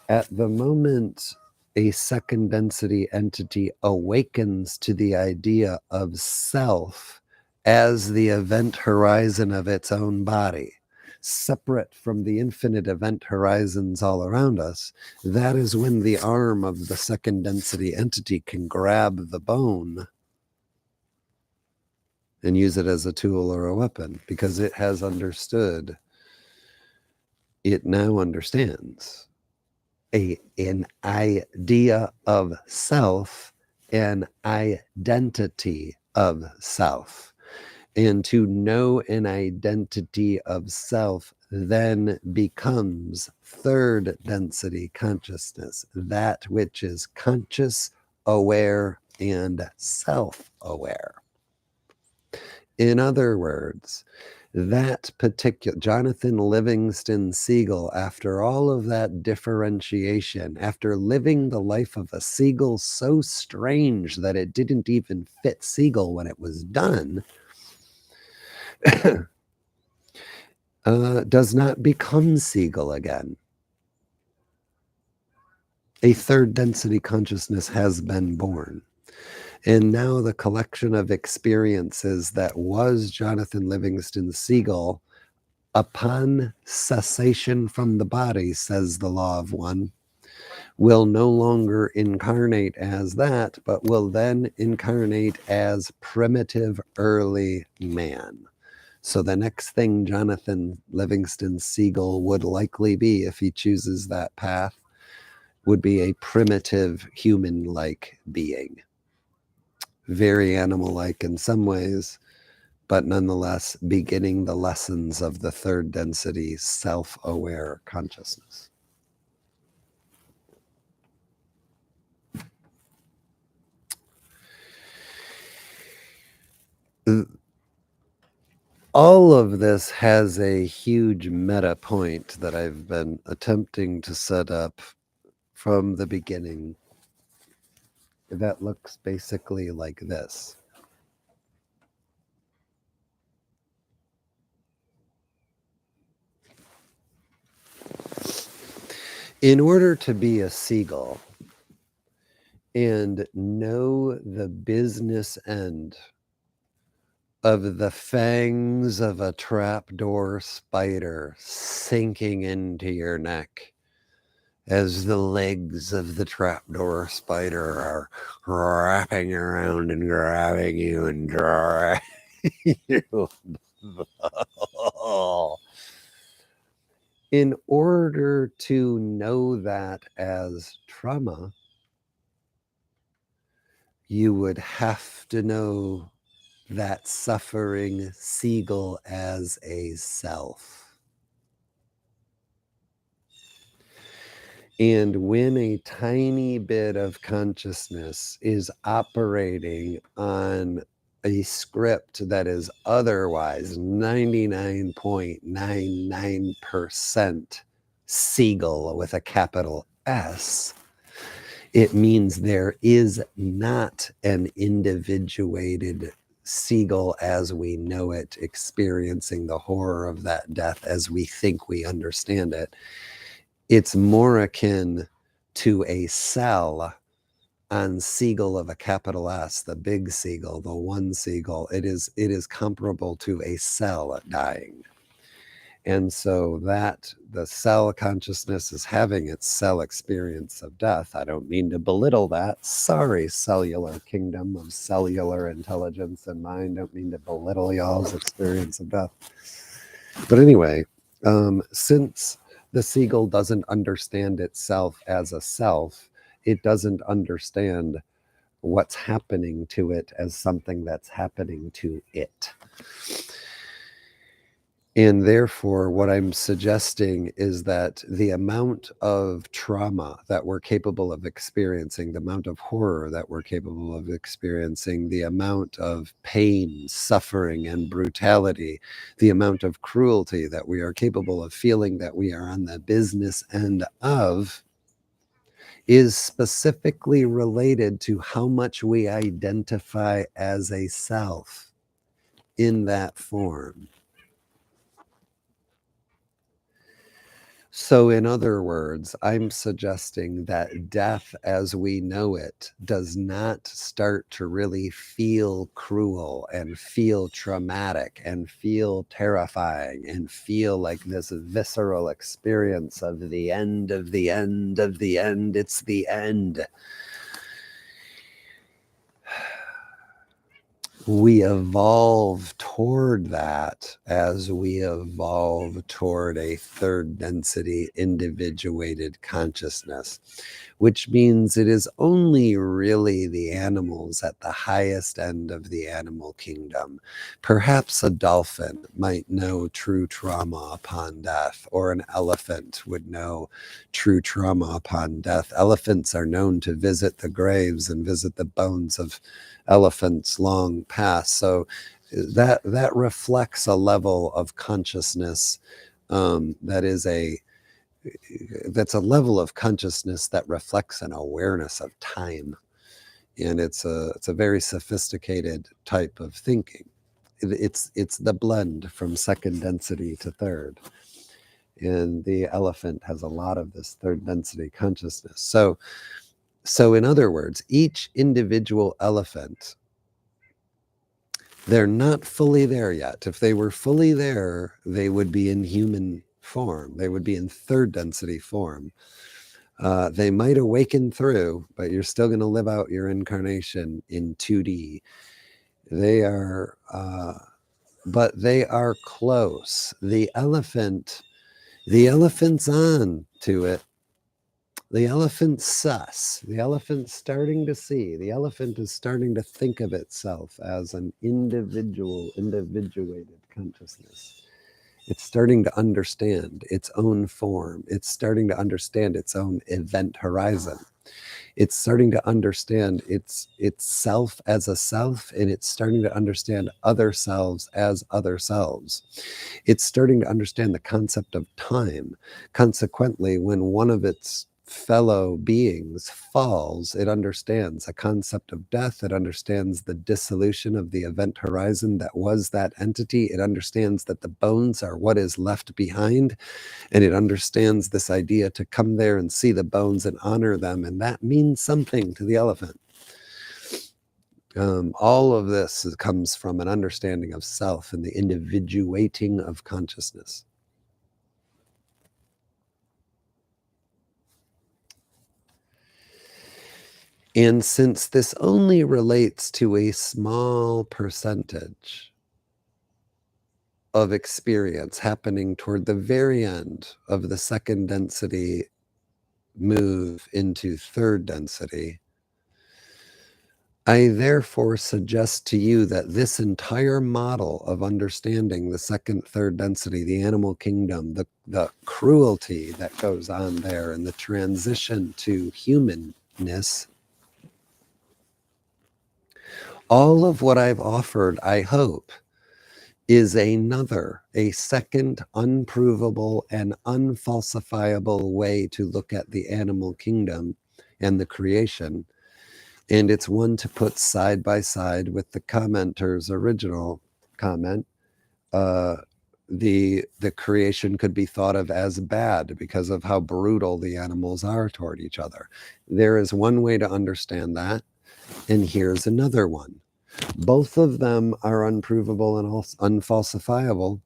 At the moment a second density entity awakens to the idea of self as the event horizon of its own body, separate from the infinite event horizons all around us, that is when the arm of the second density entity can grab the bone and use it as a tool or a weapon, because it has understood. It now understands an idea of self, an identity of self. And to know an identity of self then becomes third density consciousness, that which is conscious, aware, and self-aware. In other words, that particular Jonathan Livingston Siegel, after all of that differentiation, after living the life of a Siegel so strange that it didn't even fit Siegel when it was done, does not become Siegel again. A third density consciousness has been born. And now the collection of experiences that was Jonathan Livingston Siegel, upon cessation from the body, says the law of one, will no longer incarnate as that, but will then incarnate as primitive early man. So the next thing Jonathan Livingston Siegel would likely be, if he chooses that path, would be a primitive human-like being. Very animal-like in some ways, but nonetheless beginning the lessons of the third density self-aware consciousness. All of this has a huge meta point that I've been attempting to set up from the beginning that looks basically like this. In order to be a seagull and know the business end of the fangs of a trapdoor spider sinking into your neck as the legs of the trapdoor spider are wrapping around and grabbing you and drawing you. In order to know that as trauma, you would have to know that suffering seagull as a self. And when a tiny bit of consciousness is operating on a script that is otherwise 99.99% seagull with a capital S, it means there is not an individuated seagull as we know it, experiencing the horror of that death as we think we understand it. It's more akin to a cell on seagull of a capital S, the big seagull, the one seagull. It is comparable to a cell dying. And so that the cell consciousness is having its cell experience of death. I don't mean to belittle that. Sorry, cellular kingdom of cellular intelligence and mind. Don't mean to belittle y'all's experience of death. But anyway, since the seagull doesn't understand itself as a self, it doesn't understand what's happening to it as something that's happening to it. And therefore, what I'm suggesting is that the amount of trauma that we're capable of experiencing, the amount of horror that we're capable of experiencing, the amount of pain, suffering, and brutality, the amount of cruelty that we are capable of feeling that we are on the business end of, is specifically related to how much we identify as a self in that form. So, in other words, I'm suggesting that death as we know it does not start to really feel cruel and feel traumatic and feel terrifying and feel like this visceral experience of the end of the end of the end. It's the end. We evolve toward that as we evolve toward a third density individuated consciousness, which means it is only really the animals at the highest end of the animal kingdom. Perhaps a dolphin might know true trauma upon death, or an elephant would know true trauma upon death. Elephants are known to visit the graves and visit the bones of elephants long past. So that reflects a level of consciousness that's a level of consciousness that reflects an awareness of time, and it's a very sophisticated type of thinking. it's the blend from second density to third, and the elephant has a lot of this third density consciousness. So in other words, each individual elephant, they're not fully there yet. If they were fully there, they would be in human form. They would be in third density form. They might awaken through, but you're still going to live out your incarnation in 2D. They are, but they are close. The elephant's on to it. The elephant's sus. The elephant's starting to see. The elephant is starting to think of itself as an individuated consciousness. It's starting to understand its own form. It's starting to understand its own event horizon. It's starting to understand itself as a self, and it's starting to understand other selves as other selves. It's starting to understand the concept of time. Consequently, when one of its fellow beings falls, it understands a concept of death. It understands the dissolution of the event horizon that was that entity. It understands that the bones are what is left behind, and it understands this idea to come there and see the bones and honor them, and that means something to the elephant. All of this comes from an understanding of self and the individuating of consciousness. And since this only relates to a small percentage of experience happening toward the very end of the second density move into third density, I therefore suggest to you that this entire model of understanding the second, third density, the animal kingdom, the cruelty that goes on there, and the transition to humanness, all of what I've offered, I hope, is a second unprovable and unfalsifiable way to look at the animal kingdom and the creation. And it's one to put side by side with the commenter's original comment. The creation could be thought of as bad because of how brutal the animals are toward each other. There is one way to understand that, and here's another one. Both of them are unprovable and unfalsifiable,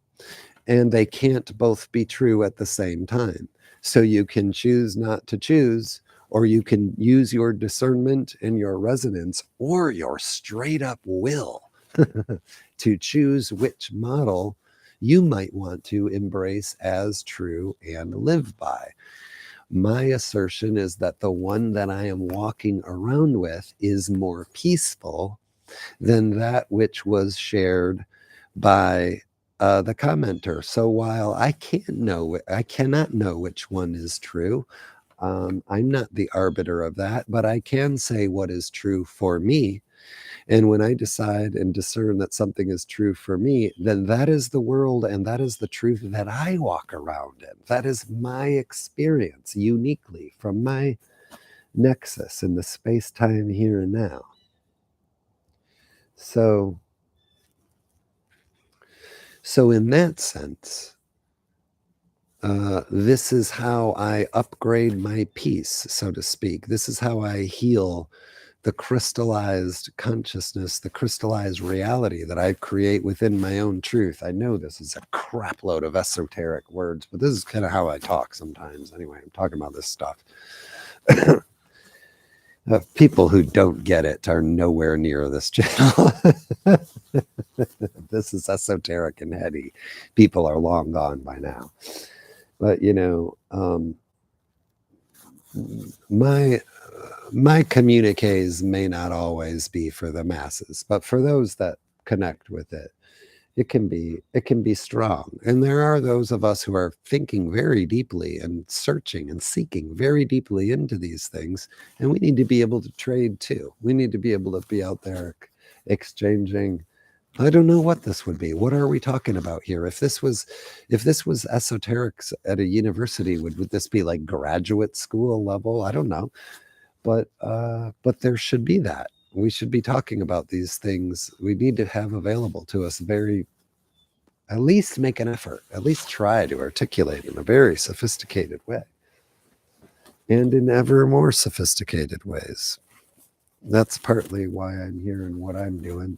and they can't both be true at the same time. So you can choose not to choose, or you can use your discernment and your resonance or your straight up will to choose which model you might want to embrace as true and live by. My assertion is that the one that I am walking around with is more peaceful than that which was shared by the commenter. So while I cannot know which one is true, I'm not the arbiter of that, but I can say what is true for me. And when I decide and discern that something is true for me, then that is the world and that is the truth that I walk around in. That is my experience uniquely from my nexus in the space-time here and now. So in that sense, this is how I upgrade my peace, so to speak. This is how I heal the crystallized consciousness, the crystallized reality that I create within my own truth. I know this is a crap load of esoteric words, but this is kind of how I talk sometimes. Anyway, I'm talking about this stuff. People who don't get it are nowhere near this channel. This is esoteric and heady. People are long gone by now. But, my communiques may not always be for the masses, but for those that connect with it, it can be strong. And there are those of us who are thinking very deeply and searching and seeking very deeply into these things, and we need to be able to trade too. We need to be able to be out there exchanging. I don't know what this would be. What are we talking about here? If this was esoterics at a university, would this be like graduate school level? I don't know. But there should be that. we should be talking about these things. We need to have available to us at least make an effort, at least try to articulate in a very sophisticated way and in ever more sophisticated ways. That's partly why I'm here and what I'm doing.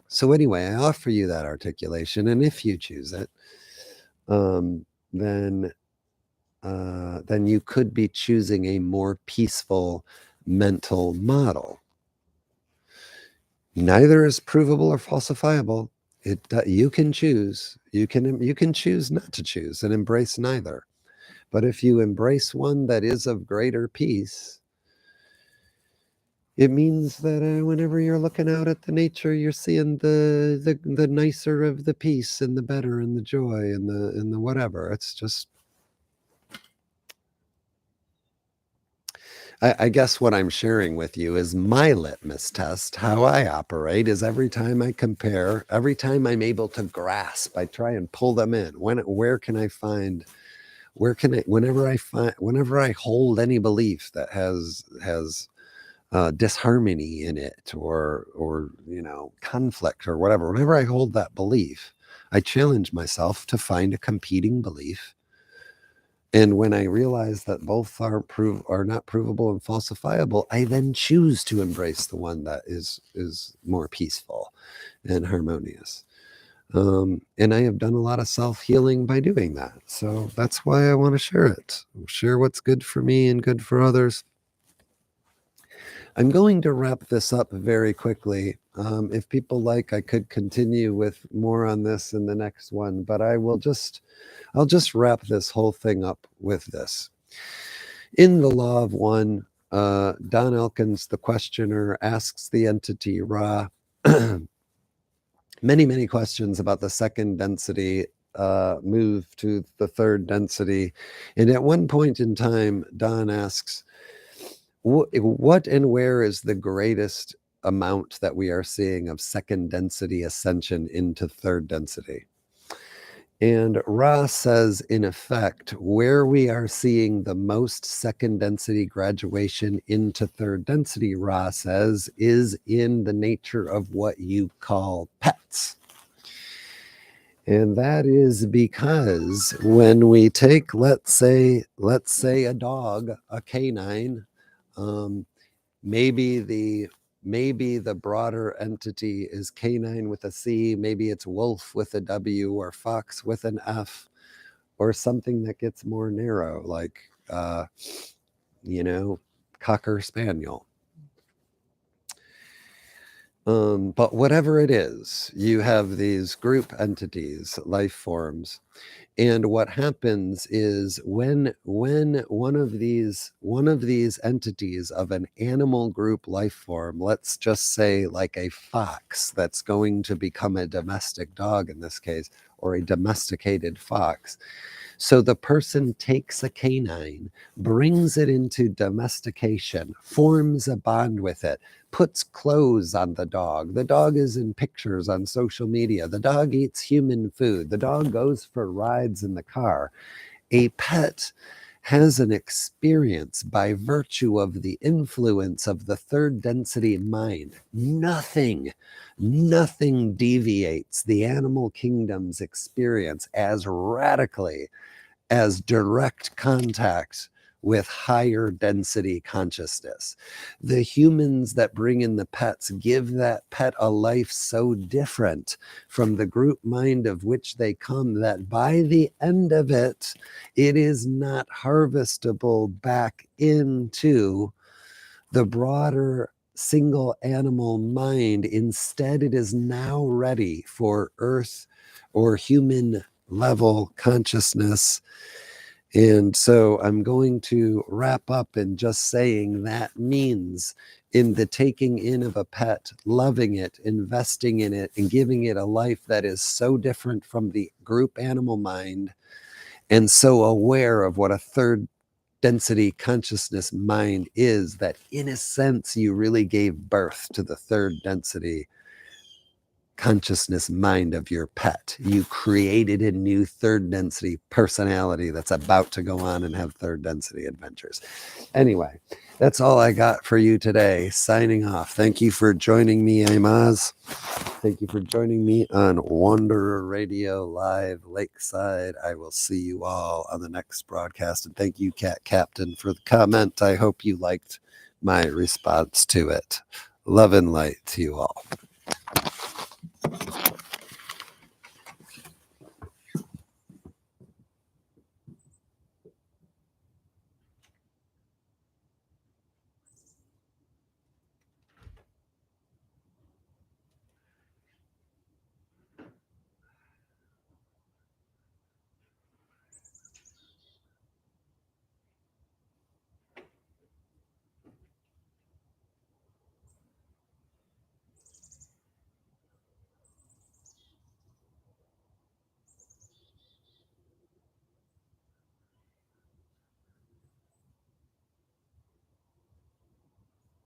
So anyway, I offer you that articulation, and if you choose it, um, then you could be choosing a more peaceful mental model. Neither is provable or falsifiable. You can choose. You can choose not to choose and embrace neither. But if you embrace one that is of greater peace, it means that whenever you're looking out at the nature, you're seeing the nicer of the peace and the better and the joy and the whatever. It's just, I guess what I'm sharing with you is my litmus test. How I operate is every time I compare, every time I'm able to grasp, I try and pull them in. Where can I find? Where can I? Whenever I hold any belief that has disharmony in it, or conflict or whatever. Whenever I hold that belief, I challenge myself to find a competing belief. And when I realize that both are not provable and falsifiable, I then choose to embrace the one that is more peaceful and harmonious. And I have done a lot of self-healing by doing that. So that's why I want to share it. Share what's good for me and good for others. I'm going to wrap this up very quickly. If people like, I could continue with more on this in the next one, but I'll just wrap this whole thing up with this. In the Law of One, Don Elkins, the questioner, asks the entity Ra many, many questions about the second density move to the third density. And at one point in time, Don asks, what and where is the greatest amount that we are seeing of second density ascension into third density? And Ra says, in effect, where we are seeing the most second density graduation into third density, Ra says, is in the nature of what you call pets. And that is because when we take, let's say a dog, a canine, maybe the broader entity is canine with a C, maybe it's wolf with a W, or fox with an F, or something that gets more narrow, like cocker spaniel. But whatever it is, you have these group entities, life forms. And what happens is when one of these entities of an animal group life form, let's just say like a fox that's going to become a domestic dog in this case, or a domesticated fox. So the person takes a canine, brings it into domestication, forms a bond with it, puts clothes on the dog. The dog is in pictures on social media. The dog eats human food. The dog goes for rides in the car. A pet has an experience by virtue of the influence of the third density mind. Nothing deviates the animal kingdom's experience as radically as direct contact with higher density consciousness. The humans that bring in the pets give that pet a life so different from the group mind of which they come that by the end of it, it is not harvestable back into the broader single animal mind. Instead, it is now ready for earth or human level consciousness. And so I'm going to wrap up in just saying that means in the taking in of a pet, loving it, investing in it, and giving it a life that is so different from the group animal mind, and so aware of what a third density consciousness mind is, that in a sense you really gave birth to the third density consciousness mind of your pet. You created a new third density personality that's about to go on and have third density adventures. Anyway, that's all I got for you today. Signing off. Thank you for joining me. I'm Oz. Thank you for joining me on Wanderer Radio Live Lakeside. I will see you all on the next broadcast. And thank you, Cat Captain, for the comment. I hope you liked my response to it. Love and light to you all.